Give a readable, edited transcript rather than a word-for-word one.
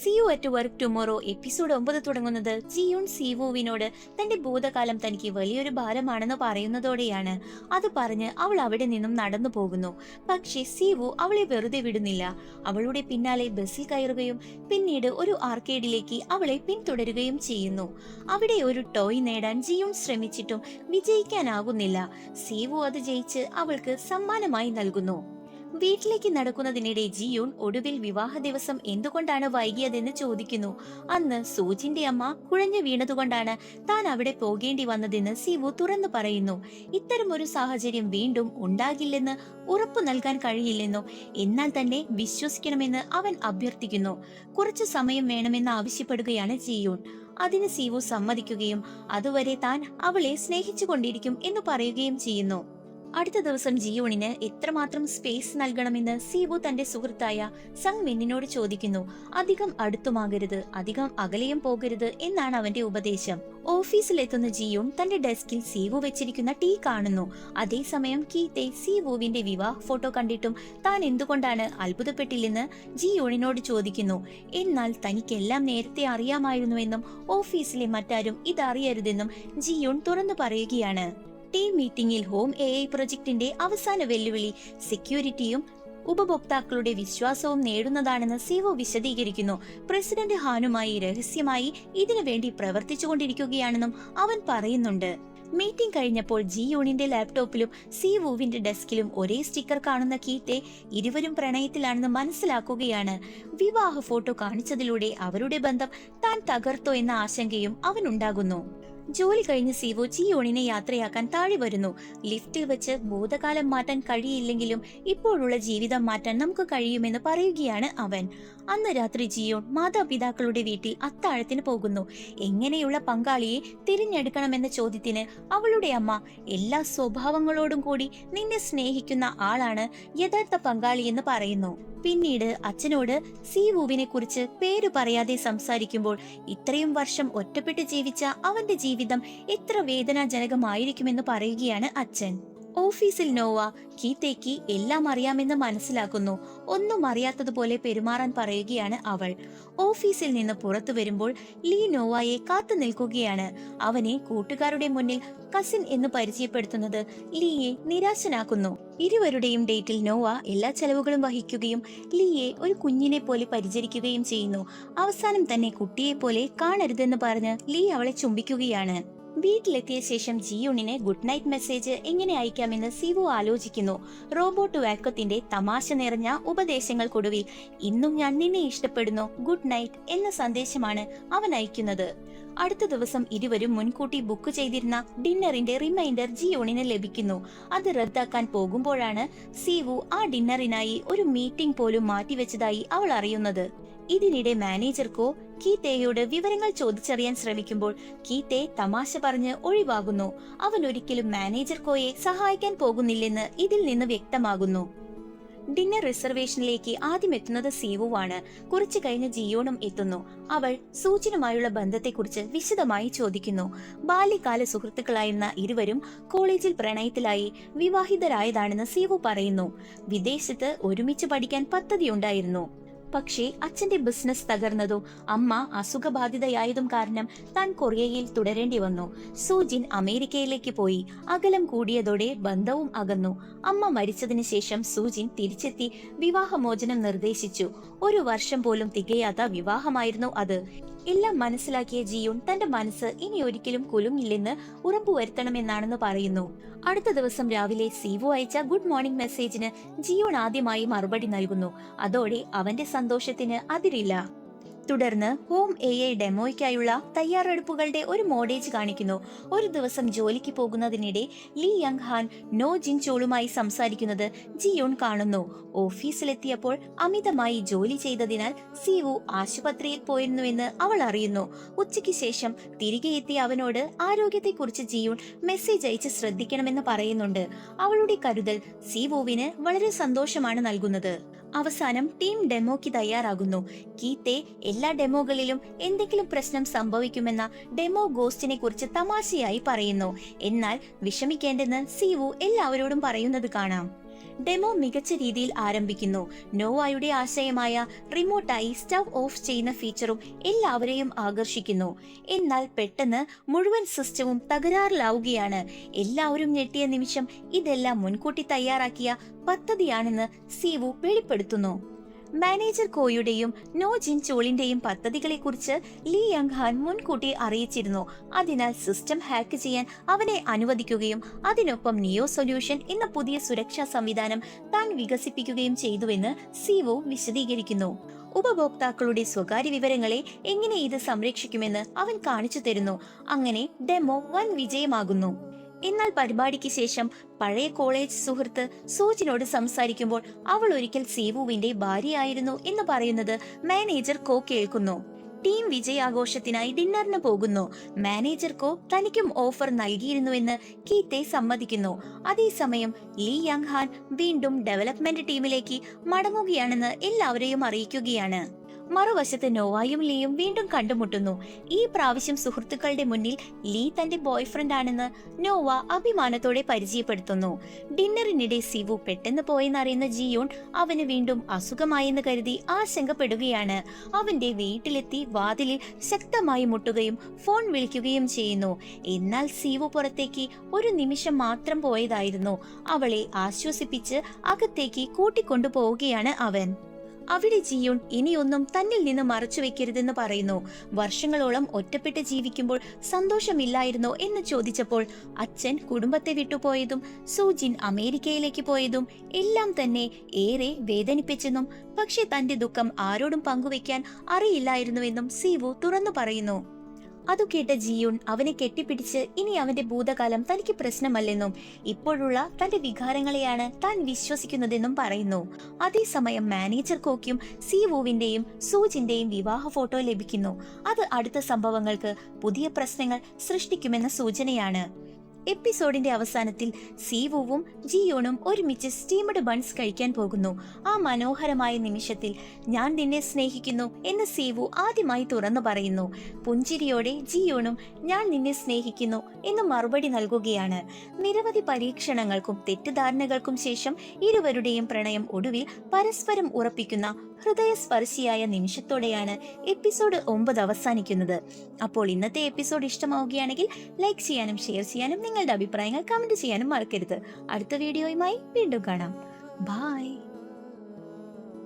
See you at work tomorrow episode 9 തുടങ്ങുന്നത് ജിയോൺ സീവുവിനോട് തന്റെ ഭൂതകാലം തനിക്ക് വലിയൊരു ഭാരമാണെന്ന് പറയുന്നതോടെയാണ്. അത് പറഞ്ഞ് അവൾ അവിടെ നിന്നും നടന്നു പോകുന്നു. പക്ഷേ സീവു അവളെ വെറുതെ വിടുന്നില്ല. അവളുടെ പിന്നാലെ ബസ്സിൽ കയറുകയും പിന്നീട് ഒരു ആർക്കേഡിലേക്ക് അവളെ പിന്തുടരുകയും ചെയ്യുന്നു. അവിടെ ഒരു ടോയ് നേടാൻ ജിയോൺ ശ്രമിച്ചിട്ടും വിജയിക്കാനാകുന്നില്ല. സീവു അത് ജയിച്ച് അവൾക്ക് സമ്മാനമായി നൽകുന്നു. വീട്ടിലേക്ക് നടക്കുന്നതിനിടെ ജിയൂൺ ഒടുവിൽ വിവാഹ ദിവസം എന്തുകൊണ്ടാണ് വൈകിയതെന്ന് ചോദിക്കുന്നു. അന്ന് സൂജിന്റെ അമ്മ കുഴഞ്ഞു വീണതുകൊണ്ടാണ് താൻ അവിടെ പോകേണ്ടി വന്നതെന്ന് സീവു തുറന്നു പറയുന്നു. ഇത്തരമൊരു സാഹചര്യം വീണ്ടും ഉണ്ടാകില്ലെന്ന് ഉറപ്പു നൽകാൻ കഴിയില്ലെന്നും എന്നാൽ തന്നെ വിശ്വസിക്കണമെന്ന് അവൻ അഭ്യർത്ഥിക്കുന്നു. കുറച്ചു സമയം വേണമെന്ന് ആവശ്യപ്പെടുകയാണ് ജിയൂൺ. അതിന് സീവു സമ്മതിക്കുകയും അതുവരെ താൻ അവളെ സ്നേഹിച്ചുകൊണ്ടിരിക്കും എന്ന് പറയുകയും ചെയ്യുന്നു. അടുത്ത ദിവസം ജിയോണിന് എത്രമാത്രം സ്പേസ് നൽകണമെന്ന് സീവു തന്റെ സുഹൃത്തായ സങ് മിന്നിനോട് ചോദിക്കുന്നു. അധികം അടുത്തുമാകരുത്, അധികം അകലെയും പോകരുത് എന്നാണ് അവന്റെ ഉപദേശം. ഓഫീസിലെത്തുന്ന ജിയോൺ തന്റെ ഡെസ്കിൽ സീവു വെച്ചിരിക്കുന്ന ടീ കാണുന്നു. അതേസമയം കീത്തെ സീവുവിന്റെ വിവാഹ ഫോട്ടോ കണ്ടിട്ടും താൻ എന്തുകൊണ്ടാണ് അത്ഭുതപ്പെട്ടില്ലെന്ന് ജിയോണിനോട് ചോദിക്കുന്നു. എന്നാൽ തനിക്കെല്ലാം നേരത്തെ അറിയാമായിരുന്നുവെന്നും ഓഫീസിലെ മറ്റാരും ഇതറിയരുതെന്നും ജിയോൺ തുറന്നു പറയുകയാണ്. ടീം മീറ്റിംഗിൽ ഹോം AI പ്രൊജക്ടിന്റെ അവസാന വെല്ലുവിളി സെക്യൂരിറ്റിയും ഉപഭോക്താക്കളുടെ വിശ്വാസവും നേടുന്നതാണെന്ന് സീവു വിശദീകരിക്കുന്നു. പ്രസിഡന്റ് ഹാനുമായി രഹസ്യമായി ഇതിനു വേണ്ടി പ്രവർത്തിച്ചുകൊണ്ടിരിക്കുകയാണെന്നും അവൻ പറയുന്നുണ്ട്. മീറ്റിംഗ് കഴിഞ്ഞപ്പോൾ ജിയൂണിന്റെ ലാപ്ടോപ്പിലും സീവുവിന്റെ ഡെസ്കിലും ഒരേ സ്റ്റിക്കർ കാണുന്ന കീത്തെ ഇരുവരും പ്രണയത്തിലാണെന്ന് മനസ്സിലാക്കുകയാണ്. വിവാഹ ഫോട്ടോ കാണിച്ചതിലൂടെ അവരുടെ ബന്ധം താൻ തകർത്തോ എന്ന ആശങ്കയും അവനുണ്ടാകുന്നു. ജോലി കഴിഞ്ഞ് സീവു ജിയോണിനെ യാത്രയാക്കാൻ താഴെ വരുന്നു. ലിഫ്റ്റിൽ വെച്ച് ഭൂതകാലം മാറ്റാൻ കഴിയില്ലെങ്കിലും ഇപ്പോഴുള്ള ജീവിതം മാറ്റാൻ നമുക്ക് കഴിയുമെന്ന് പറയുകയാണ് അവൻ. അന്ന് രാത്രി ജിയോൺ മാതാപിതാക്കളുടെ വീട്ടിൽ അത്താഴത്തിന് പോകുന്നു. എങ്ങനെയുള്ള പങ്കാളിയെ തിരഞ്ഞെടുക്കണമെന്ന ചോദ്യത്തിന് അവളുടെ അമ്മ എല്ലാ സ്വഭാവങ്ങളോടും കൂടി നിന്നെ സ്നേഹിക്കുന്ന ആളാണ് യഥാർത്ഥ പങ്കാളിയെന്ന് പറയുന്നു. പിന്നീട് അച്ഛനോട് സീവുവിനെ കുറിച്ച് പേര് പറയാതെ സംസാരിക്കുമ്പോൾ ഇത്രയും വർഷം ഒറ്റപ്പെട്ട് ജീവിച്ച അവന്റെ ജീവിതം എത്ര വേദനാജനകമായിരിക്കുമെന്ന് പറയുകയാണ് അച്ഛൻ. ഓഫീസിൽ നോവ കീത്തേക്ക് എല്ലാം അറിയാമെന്ന് മനസ്സിലാക്കുന്നു. ഒന്നും അറിയാത്തതുപോലെ പെരുമാറാൻ പറയുകയാണ് അവൾ. ഓഫീസിൽ നിന്ന് പുറത്തു വരുമ്പോൾ ലീ നോവയെ കാത്തു നിൽക്കുകയാണ്. അവനെ കൂട്ടുകാരുടെ മുന്നിൽ കസിൻ എന്ന് പരിചയപ്പെടുത്തുന്നത് ലീയെ നിരാശനാക്കുന്നു. ഇരുവരുടെയും ഡേറ്റിൽ നോവ എല്ലാ ചെലവുകളും വഹിക്കുകയും ലീയെ ഒരു കുഞ്ഞിനെ പോലെ പരിചരിക്കുകയും ചെയ്യുന്നു. അവസാനം തന്നെ കുട്ടിയെ പോലെ കാണരുതെന്ന് പറഞ്ഞ് ലീ അവളെ ചുംബിക്കുകയാണ്. വീട്ടിലെത്തിയ ശേഷം ജിയൂണിന് ഗുഡ് നൈറ്റ് മെസ്സേജ് എങ്ങനെ അയക്കാമെന്ന് സീവു ആലോചിക്കുന്നു. റോബോട്ട് വാക്കത്തിന്റെ തമാശ നിറഞ്ഞ ഉപദേശങ്ങൾക്കൊടുവിൽ ഇന്നും ഞാൻ നിന്നെ ഇഷ്ടപ്പെടുന്നു, ഗുഡ് നൈറ്റ് എന്ന സന്ദേശമാണ് അവൻ അയക്കുന്നത്. അടുത്ത ദിവസം ഇരുവരും മുൻകൂട്ടി ബുക്ക് ചെയ്തിരുന്ന ഡിന്നറിന്റെ റിമൈൻഡർ ജിയോണിന് ലഭിക്കുന്നു. അത് റദ്ദാക്കാൻ പോകുമ്പോഴാണ് സീവു ആ ഡിന്നറിനായി ഒരു മീറ്റിംഗ് പോലും മാറ്റിവെച്ചതായി അവൾ അറിയുന്നത്. ഇതിനിടെ മാനേജർക്കോ കീത്തേയോട് വിവരങ്ങൾ ചോദിച്ചറിയാൻ ശ്രമിക്കുമ്പോൾ കീത്തെ തമാശ പറഞ്ഞ് ഒഴിവാകുന്നു. അവൻ ഒരിക്കലും മാനേജർ കോയെ സഹായിക്കാൻ പോകുന്നില്ലെന്ന് ഇതിൽ നിന്ന് വ്യക്തമാകുന്നു. ഡിന്നർ റിസർവേഷനിലേക്ക് ആദ്യം എത്തുന്നത് സീവുവാണ്. കുറച്ചു കഴിഞ്ഞ് ജിയോണും എത്തുന്നു. അവൾ സൂചനുമായുള്ള ബന്ധത്തെക്കുറിച്ച് വിശദമായി ചോദിക്കുന്നു. ബാല്യകാല സുഹൃത്തുക്കളായിരുന്ന ഇരുവരും കോളേജിൽ പ്രണയത്തിലായി വിവാഹിതരായതാണെന്ന് സീവു പറയുന്നു. വിദേശത്ത് ഒരുമിച്ച് പഠിക്കാൻ പദ്ധതിയുണ്ടായിരുന്നു. പക്ഷേ അച്ഛന്റെ ബിസിനസ് തകർന്നതും അമ്മ അസുഖബാധിതയായതും കാരണം താൻ കൊറിയയിൽ തുടരേണ്ടി വന്നു. സൂജിൻ അമേരിക്കയിലേക്ക് പോയി. അകലം കൂടിയതോടെ ബന്ധവും അകന്നു. അമ്മ മരിച്ചതിന് ശേഷം സൂജിൻ തിരിച്ചെത്തി വിവാഹമോചനം നിർദ്ദേശിച്ചു. 1 വർഷം പോലും തികയാത്ത വിവാഹമായിരുന്നു അത്. എല്ലാം മനസ്സിലാക്കിയ ജിയൂൺ തന്റെ മനസ്സ് ഇനി ഒരിക്കലും കുലുങ്ങില്ലെന്ന് ഉറപ്പുവരുത്തണമെന്നാണെന്ന് പറയുന്നു. അടുത്ത ദിവസം രാവിലെ സീവു അയച്ച ഗുഡ് മോർണിംഗ് മെസ്സേജിന് ജിയൂൺ ആദ്യമായി മറുപടി നൽകുന്നു. അതോടെ അവന്റെ സന്തോഷത്തിന് അതിരില്ല. തുടർന്ന് ഹോം AI ഡെമോയ്ക്കായുള്ള തയ്യാറെടുപ്പുകളുടെ ഒരു മോഡേജ് കാണിക്കുന്നു. ഒരു ദിവസം ജോലിക്ക് പോകുന്നതിനിടെ ലീ യങ് ഹാൻ നോ ജിൻ ചോളുമായി സംസാരിക്കുന്നത് ജിയോൺ കാണുന്നു. ഓഫീസിലെത്തിയപ്പോൾ അമിതമായി ജോലി ചെയ്തതിനാൽ സീവു ആശുപത്രിയിൽ പോയിരുന്നുവെന്ന് അവൾ അറിയുന്നു. ഉച്ചയ്ക്ക് ശേഷം തിരികെ എത്തിയ അവനോട് ആരോഗ്യത്തെക്കുറിച്ച് ജിയോൺ മെസ്സേജ് അയച്ച് ശ്രദ്ധിക്കണമെന്ന് പറയുന്നുണ്ട്. അവളുടെ കരുതൽ സീവുവിന് വളരെ സന്തോഷമാണ് നൽകുന്നത്. അവസാനം ടീം ഡെമോയ്ക്ക് തയ്യാറാകുന്നു. കീത്തെ എല്ലാ ഡെമോകളിലും എന്തെങ്കിലും പ്രശ്നം സംഭവിക്കുമെന്ന ഡെമോ ഗോസ്റ്റിനെ കുറിച്ച് തമാശയായി പറയുന്നു. എന്നാൽ വിഷമിക്കേണ്ടെന്ന് സീവു എല്ലാവരോടും പറയുന്നത് കാണാം. ഡെമോ മികച്ച രീതിയിൽ ആരംഭിക്കുന്നു. നോവയുടെ ആശയമായ റിമോട്ടായി സ്റ്റവ് ഓഫ് ചെയ്യുന്ന ഫീച്ചറും എല്ലാവരെയും ആകർഷിക്കുന്നു. എന്നാൽ പെട്ടെന്ന് മുഴുവൻ സിസ്റ്റവും തകരാറിലാവുകയാണ്. എല്ലാവരും ഞെട്ടിയ നിമിഷം ഇതെല്ലാം മുൻകൂട്ടി തയ്യാറാക്കിയ പദ്ധതിയാണെന്ന് സീവു വെളിപ്പെടുത്തുന്നു. മാനേജർ കോയുടെയും നോ ജിൻ ചോളിന്റെയും പദ്ധതികളെക്കുറിച്ച് ലീ യങ് ഹാൻ മുൻകൂട്ടി അറിയിച്ചിരുന്നു. അതിനാൽ സിസ്റ്റം ഹാക്ക് ചെയ്യാൻ അവനെ അനുവദിക്കുകയും അതിനൊപ്പം നിയോ സൊല്യൂഷൻ എന്ന പുതിയ സുരക്ഷാ സംവിധാനം താൻ വികസിപ്പിക്കുകയും ചെയ്തുവെന്ന് സീവോ വിശദീകരിക്കുന്നു. ഉപഭോക്താക്കളുടെ സ്വകാര്യ വിവരങ്ങളെ എങ്ങനെ ഇത് സംരക്ഷിക്കുമെന്ന് അവൻ കാണിച്ചു തരുന്നു. അങ്ങനെ ഡെമോ വൻ വിജയമാകുന്നു. എന്നാൽ പരിപാടിക്ക് ശേഷം പഴയ കോളേജ് സുഹൃത്ത് സൂജിനോട് സംസാരിക്കുമ്പോൾ അവൾ ഒരിക്കൽ സീവുവിന്റെ ഭാര്യയായിരുന്നു എന്ന് പറയുന്നത് മാനേജർ കോ കേൾക്കുന്നു. ടീം വിജയാഘോഷത്തിനായി ഡിന്നറിന് പോകുന്നു. മാനേജർ കോ തനിക്കും ഓഫർ നൽകിയിരുന്നുവെന്ന് കീത്തെ സമ്മതിക്കുന്നു. അതേസമയം ലീ യങ് ഹാൻ വീണ്ടും ഡെവലപ്മെന്റ് ടീമിലേക്ക് മടങ്ങുകയാണെന്ന് എല്ലാവരെയും അറിയിക്കുകയാണ്. മറുവശത്ത് നോവയും ലീയും വീണ്ടും കണ്ടുമുട്ടുന്നു. ഈ പ്രാവശ്യം സുഹൃത്തുക്കളുടെ മുന്നിൽ ലീ തന്റെ ബോയ്ഫ്രണ്ട് ആണെന്ന് നോവ അഭിമാനത്തോടെ പരിചയപ്പെടുത്തുന്നു. ഡിന്നറിനിടെ സിവു പെട്ടെന്ന് പോയെന്നറിയുന്ന ജിയോൺ അവന് വീണ്ടും അസുഖമായെന്ന് കരുതി ആശങ്കപ്പെടുകയാണ്. അവന്റെ വീട്ടിലെത്തി വാതിലിൽ ശക്തമായി മുട്ടുകയും ഫോൺ വിളിക്കുകയും ചെയ്യുന്നു. എന്നാൽ സിവു പുറത്തേക്ക് ഒരു നിമിഷം മാത്രം പോയതായിരുന്നു. അവളെ ആശ്വസിപ്പിച്ച് അകത്തേക്ക് കൂട്ടിക്കൊണ്ടുപോവുകയാണ് അവൻ. അവിടെ ജിയോൺ ഇനിയൊന്നും തന്നിൽ നിന്ന് മറച്ചു വെക്കരുതെന്ന് പറയുന്നു. വർഷങ്ങളോളം ഒറ്റപ്പെട്ട് ജീവിക്കുമ്പോൾ സന്തോഷമില്ലായിരുന്നോ എന്ന് ചോദിച്ചപ്പോൾ അച്ഛൻ കുടുംബത്തെ വിട്ടുപോയതും സൂജിൻ അമേരിക്കയിലേക്ക് പോയതും എല്ലാം തന്നെ ഏറെ വേദനിപ്പിച്ചെന്നും പക്ഷെ തന്റെ ദുഃഖം ആരോടും പങ്കുവെക്കാൻ അറിയില്ലായിരുന്നുവെന്നും സീവു തുറന്നു പറയുന്നു. അതു കേട്ട ജിയൂൺ അവനെ കെട്ടിപ്പിടിച്ച് ഇനി അവന്റെ ഭൂതകാലം തനിക്ക് പ്രശ്നമല്ലെന്നും ഇപ്പോഴുള്ള തന്റെ വികാരങ്ങളെയാണ് താൻ വിശ്വസിക്കുന്നതെന്നും പറയുന്നു. അതേസമയം മാനേജർ കോക്കും സീവുവിന്റെയും സൂജിന്റെയും വിവാഹ ഫോട്ടോ ലഭിക്കുന്നു. അത് അടുത്ത സംഭവങ്ങൾക്ക് പുതിയ പ്രശ്നങ്ങൾ സൃഷ്ടിക്കുമെന്ന സൂചനയാണ്. എപ്പിസോഡിന്റെ അവസാനത്തിൽ സീവുവും ജിയോണും ഒരുമിച്ച് സ്റ്റീമഡ് ബൺസ് കഴിക്കാൻ പോകുന്നു. ആ മനോഹരമായ നിമിഷത്തിൽ ഞാൻ നിന്നെ സ്നേഹിക്കുന്നു എന്ന് സീവു ആദ്യമായി തുറന്നു പറയുന്നു. പുഞ്ചിരിയോടെ ജിയോണും ഞാൻ നിന്നെ സ്നേഹിക്കുന്നു എന്ന് മറുപടി നൽകുകയാണ്. നിരവധി പരീക്ഷണങ്ങൾക്കും തെറ്റിദ്ധാരണകൾക്കും ശേഷം ഇരുവരുടെയും പ്രണയം ഒടുവിൽ പരസ്പരം ഉറപ്പിക്കുന്ന ഹൃദയസ്പർശിയായ നിമിഷത്തോടെയാണ് എപ്പിസോഡ് 9 അവസാനിക്കുന്നത്. അപ്പോൾ ഇന്നത്തെ എപ്പിസോഡ് ഇഷ്ടമാവുകയാണെങ്കിൽ ലൈക്ക് ചെയ്യാനും ഷെയർ ചെയ്യാനും നിങ്ങളുടെ അഭിപ്രായങ്ങൾ കമന്റ് ചെയ്യാനും മറക്കരുത്. അടുത്ത വീഡിയോയുമായി വീണ്ടും കാണാം. ബൈ.